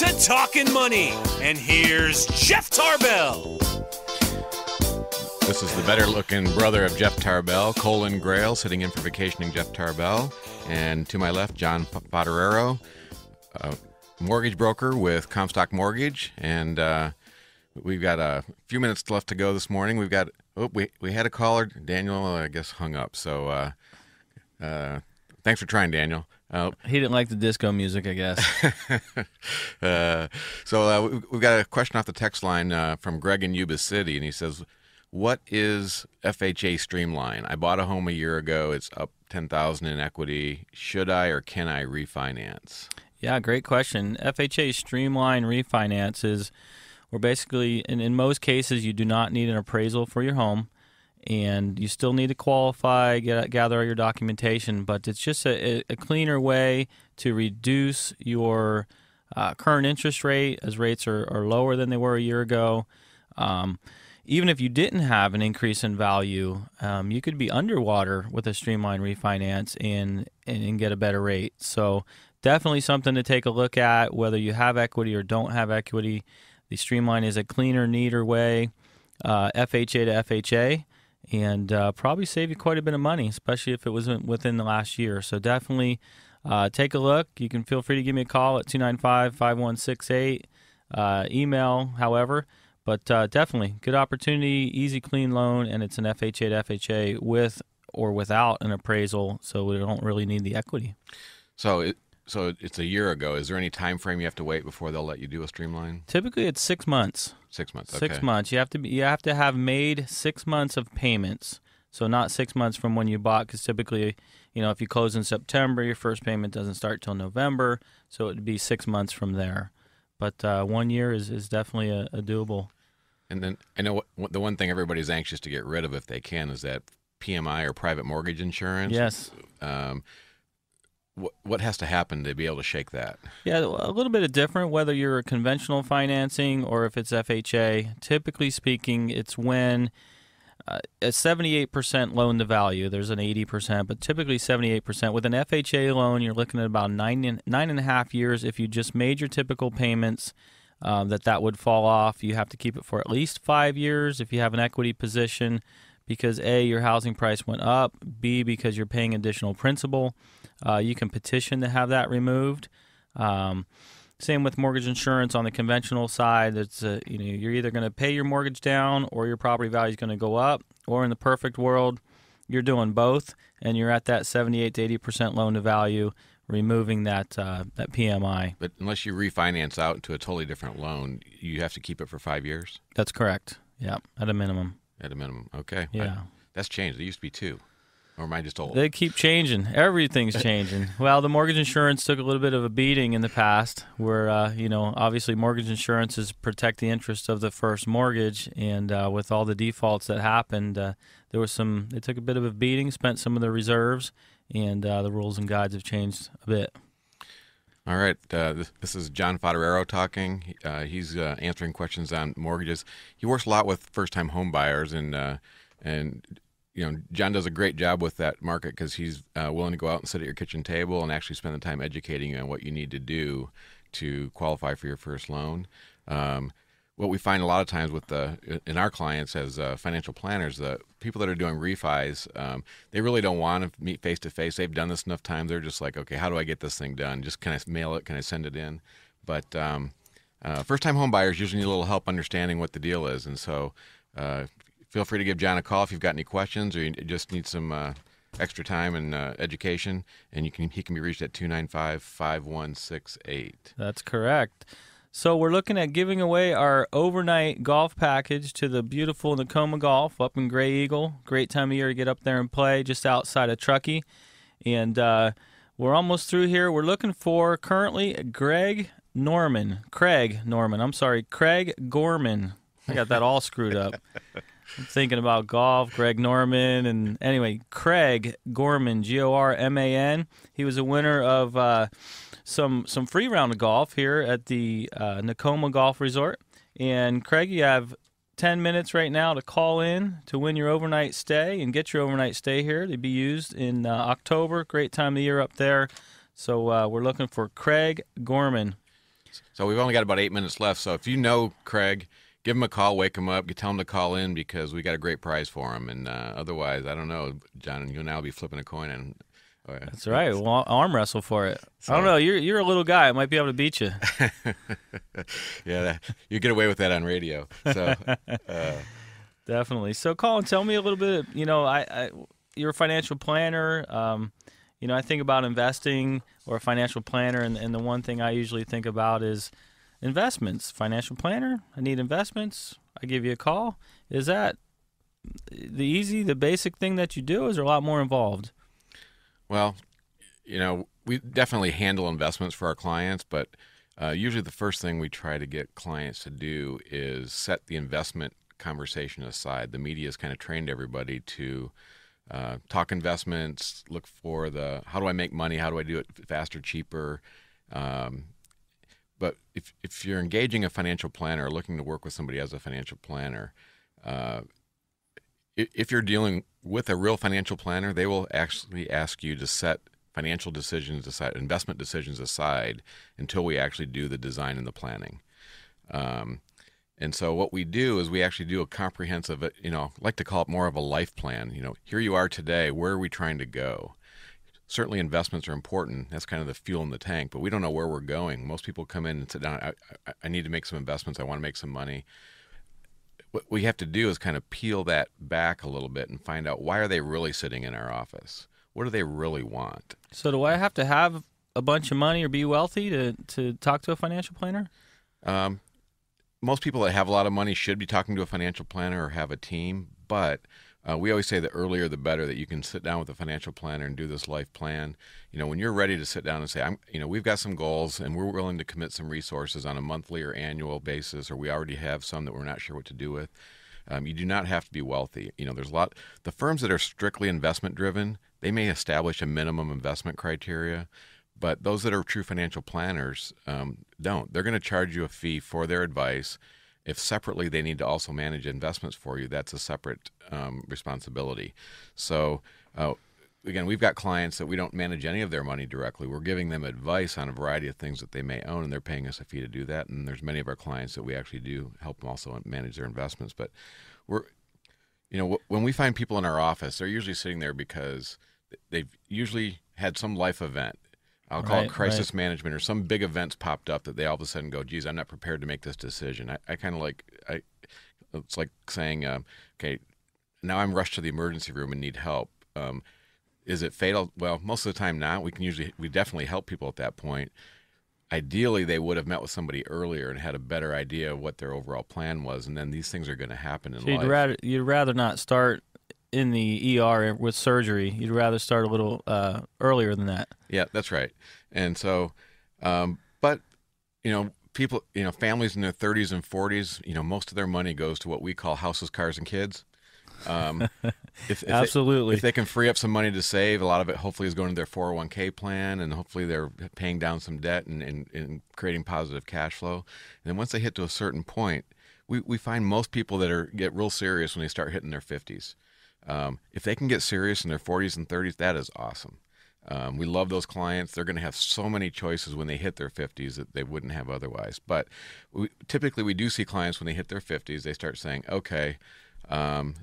to Talkin' Money. And here's Jeff Tarbell. This is the better-looking brother of Jeff Tarbell, Colin Grail, sitting in for vacationing Jeff Tarbell. And to my left, John Fodderero, mortgage broker with Comstock Mortgage. And we've got a few minutes left to go this morning. We had a caller. Daniel, I guess, hung up. So thanks for trying, Daniel. He didn't like the disco music, I guess. We've got a question off the text line from Greg in Yuba City, and he says, what is FHA Streamline? I bought a home a year ago. It's up $10,000 in equity. Should I or can I refinance? Yeah, great question. FHA Streamline refinance is, where basically, in most cases, you do not need an appraisal for your home, and you still need to qualify, gather all your documentation, but it's just a cleaner way to reduce your current interest rate, as rates are lower than they were a year ago. Even if you didn't have an increase in value, you could be underwater with a Streamline refinance and get a better rate. So definitely something to take a look at, whether you have equity or don't have equity. The Streamline is a cleaner, neater way, FHA to FHA, and probably save you quite a bit of money, especially if it was within the last year. So definitely take a look. You can feel free to give me a call at 295-5168, email, however. But definitely, good opportunity, easy, clean loan, and it's an FHA to FHA with or without an appraisal, so we don't really need the equity. So it's a year ago. Is there any time frame you have to wait before they'll let you do a Streamline? Typically, it's 6 months. 6 months. Okay. 6 months. You have to have made 6 months of payments. So not 6 months from when you bought, because typically, if you close in September, your first payment doesn't start till November. So it'd be 6 months from there. But 1 year is definitely a doable. And then I know the one thing everybody's anxious to get rid of if they can is that PMI or private mortgage insurance. Yes. What has to happen to be able to shake that? Yeah, a little bit of different, whether you're a conventional financing or if it's FHA. Typically speaking, it's when a 78% loan to value. There's an 80%, but typically 78%. With an FHA loan, you're looking at about 9.5 years. If you just made your typical payments, that would fall off. You have to keep it for at least 5 years if you have an equity position, because A, your housing price went up, B, because you're paying additional principal. You can petition to have that removed. Same with mortgage insurance on the conventional side. It's you're either going to pay your mortgage down or your property value is going to go up, or in the perfect world, you're doing both and you're at that 78 to 80% loan to value, removing that PMI. But unless you refinance out to a totally different loan, you have to keep it for 5 years? That's correct. Yeah, at a minimum. At a minimum. Okay. Yeah. That's changed. It used to be 2. Or am I just old? They keep changing. Everything's changing. Well, the mortgage insurance took a little bit of a beating in the past where, obviously mortgage insurance is protect the interest of the first mortgage. And with all the defaults that happened, they took a bit of a beating, spent some of their reserves, and the rules and guides have changed a bit. All right. This is John Fodderero talking. He's answering questions on mortgages. He works a lot with first-time home buyers, and John does a great job with that market because he's willing to go out and sit at your kitchen table and actually spend the time educating you on what you need to do to qualify for your first loan. What we find a lot of times in our clients as financial planners, the people that are doing refis, they really don't want to meet face-to-face. They've done this enough times. They're just like, okay, how do I get this thing done? Just can I mail it? Can I send it in? But first-time home buyers usually need a little help understanding what the deal is. And so feel free to give John a call if you've got any questions or you just need some extra time and education. And he can be reached at 295-5168. That's correct. So we're looking at giving away our overnight golf package to the beautiful Nakoma Golf up in Gray Eagle. Great time of year to get up there and play just outside of Truckee. And we're almost through here. We're looking for currently Craig Gorman. I got that all screwed up. I'm thinking about golf, Greg Norman, and anyway, Craig Gorman, Gorman. He was a winner of some free round of golf here at the Nakoma Golf Resort. And Craig, you have 10 minutes right now to call in to win your overnight stay and get your overnight stay here to be used in October. Great time of the year up there. So we're looking for Craig Gorman. So we've only got about 8 minutes left. So if you know Craig, give him a call, wake him up, tell him to call in because we got a great prize for him. And otherwise, I don't know, John, you'll now be flipping a coin. And that's right. We'll arm wrestle for it. So, I don't know. You're a little guy. I might be able to beat you. Yeah, you get away with that on radio. So definitely. So Colin, tell me a little bit. You're a financial planner. I think about investing or a financial planner, and the one thing I usually think about is investments. Financial planner, I need investments. I give you a call. Is that the basic thing that you do? Is there a lot more involved? Well, we definitely handle investments for our clients, but usually the first thing we try to get clients to do is set the investment conversation aside. The media has kind of trained everybody to talk investments, look for how do I make money, how do I do it faster, cheaper. But if you're engaging a financial planner or looking to work with somebody as a financial planner, if you're dealing with a real financial planner, they will actually ask you to set financial decisions aside, investment decisions aside, until we actually do the design and the planning. And so what we do is we actually do a comprehensive, I like to call it more of a life plan. Here you are today, where are we trying to go? Certainly investments are important. That's kind of the fuel in the tank, but we don't know where we're going. Most people come in and sit down, I need to make some investments, I want to make some money. What we have to do is kind of peel that back a little bit and find out, why are they really sitting in our office? What do they really want? So do I have to have a bunch of money or be wealthy to talk to a financial planner? Most people that have a lot of money should be talking to a financial planner or have a team, but we always say the earlier the better, that you can sit down with a financial planner and do this life plan. When you're ready to sit down and say, we've got some goals and we're willing to commit some resources on a monthly or annual basis, or we already have some that we're not sure what to do with. You do not have to be wealthy. There's the firms that are strictly investment driven, they may establish a minimum investment criteria, but those that are true financial planners don't. They're going to charge you a fee for their advice. If separately they need to also manage investments for you, that's a separate responsibility. So again, we've got clients that we don't manage any of their money directly. We're giving them advice on a variety of things that they may own, and they're paying us a fee to do that. And there's many of our clients that we actually do help them also manage their investments. But when we find people in our office, they're usually sitting there because they've usually had some life event. I'll call it crisis management, or some big events popped up that they all of a sudden go, geez, I'm not prepared to make this decision. I kind of it's like saying, okay, now I'm rushed to the emergency room and need help. Is it fatal? Well, most of the time not. We definitely help people at that point. Ideally, they would have met with somebody earlier and had a better idea of what their overall plan was, and then these things are going to happen in life. You'd rather not start in the ER with surgery. You'd rather start a little earlier than that. Yeah, that's right. And so, but people, families in their 30s and 40s, most of their money goes to what we call houses, cars, and kids. Absolutely. If they can free up some money to save, a lot of it hopefully is going to their 401k plan, and hopefully they're paying down some debt and creating positive cash flow. And then once they hit to a certain point, we find most people that get real serious when they start hitting their 50s. If they can get serious in their 40s and 30s, that is awesome. We love those clients. They're going to have so many choices when they hit their 50s that they wouldn't have otherwise. But typically we do see clients when they hit their 50s, they start saying, okay,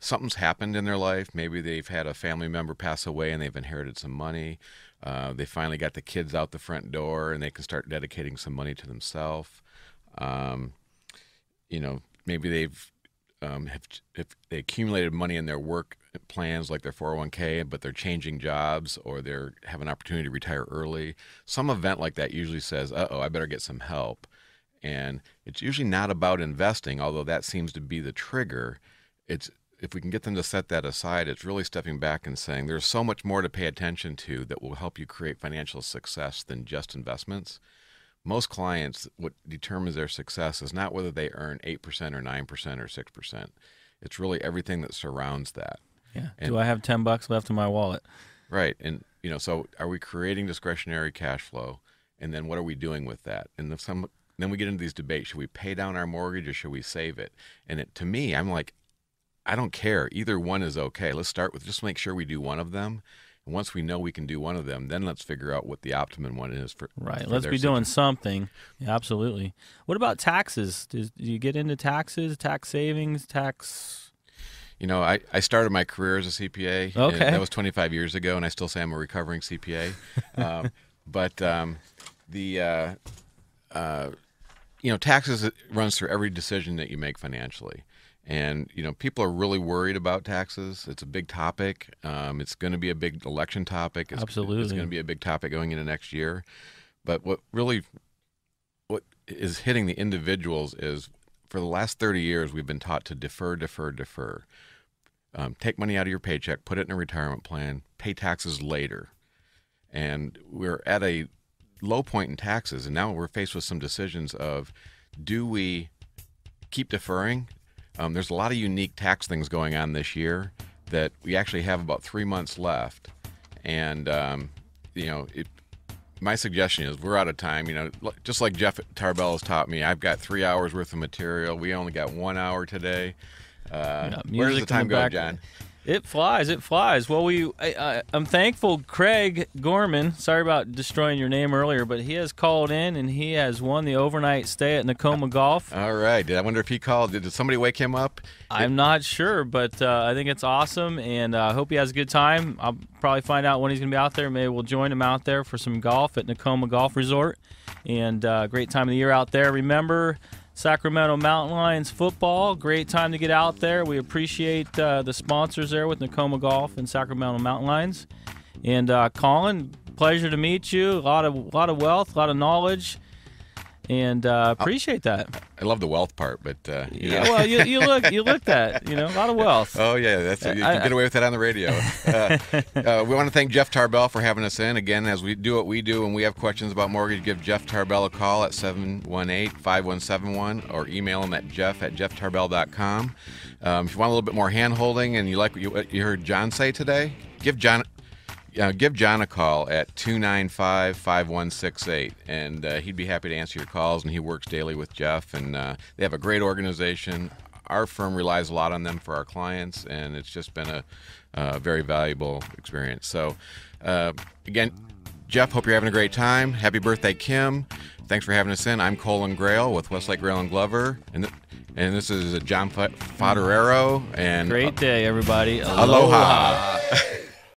something's happened in their life. Maybe they've had a family member pass away and they've inherited some money. They finally got the kids out the front door and they can start dedicating some money to themselves. Maybe they've if they accumulated money in their work plans like their 401k, but they're changing jobs or they have an opportunity to retire early. Some event like that usually says, I better get some help. And it's usually not about investing, although that seems to be the trigger. If we can get them to set that aside, it's really stepping back and saying there's so much more to pay attention to that will help you create financial success than just investments. Most clients, what determines their success is not whether they earn 8% or 9% or 6%. It's really everything that surrounds that. Yeah. Do I have $10 left in my wallet? Right. And, so are we creating discretionary cash flow? And then what are we doing with that? And then we get into these debates. Should we pay down our mortgage or should we save it? And to me, I'm like, I don't care. Either one is okay. Let's start with just make sure we do one of them. And once we know we can do one of them, then let's figure out what the optimum one is for Right. for Let's their be doing situation. something. Yeah, absolutely. What about taxes? Do you get into taxes, tax savings, tax? I started my career as a CPA. Okay. And that was 25 years ago, and I still say I'm a recovering CPA. Taxes runs through every decision that you make financially. And, people are really worried about taxes. It's a big topic. It's going to be a big election topic. It's Absolutely. going to be a big topic going into next year. But what is hitting the individuals is, for the last 30 years, we've been taught to defer, defer, defer. Take money out of your paycheck, put it in a retirement plan, pay taxes later. And we're at a low point in taxes, and now we're faced with some decisions of, do we keep deferring? There's a lot of unique tax things going on this year that we actually have about 3 months left. And, my suggestion is, we're out of time. Just like Jeff Tarbell has taught me, I've got 3 hours worth of material. We only got 1 hour today. Where does the time go, John? It flies. It flies. Well, I'm thankful Craig Gorman, sorry about destroying your name earlier, but he has called in and he has won the overnight stay at Nakoma Golf. All right. I wonder if he called. Did somebody wake him up? I'm not sure, but I think it's awesome, and I hope he has a good time. I'll probably find out when he's going to be out there. Maybe we'll join him out there for some golf at Nakoma Golf Resort, and great time of the year out there. Remember, Sacramento Mountain Lions football, great time to get out there. We appreciate the sponsors there with Nakoma Golf and Sacramento Mountain Lions. And Colin, pleasure to meet you. A lot of wealth, a lot of knowledge, and appreciate that. I love the wealth part, but Yeah, well, you looked at a lot of wealth. Oh yeah, you can get away with that on the radio. We want to thank Jeff Tarbell for having us in. Again, as we do what we do, and we have questions about mortgage, give Jeff Tarbell a call at 718-5171 or email him at jeff@jefftarbell.com. If you want a little bit more hand-holding and you like what you heard John say today, give John a call at 295-5168, and he'd be happy to answer your calls, and he works daily with Jeff, and they have a great organization. Our firm relies a lot on them for our clients, and it's just been a very valuable experience. So, again, Jeff, hope you're having a great time. Happy birthday, Kim. Thanks for having us in. I'm Colin Grail with Westlake Grail & Glover, and this is John Fodderero. And Great day, everybody. Aloha.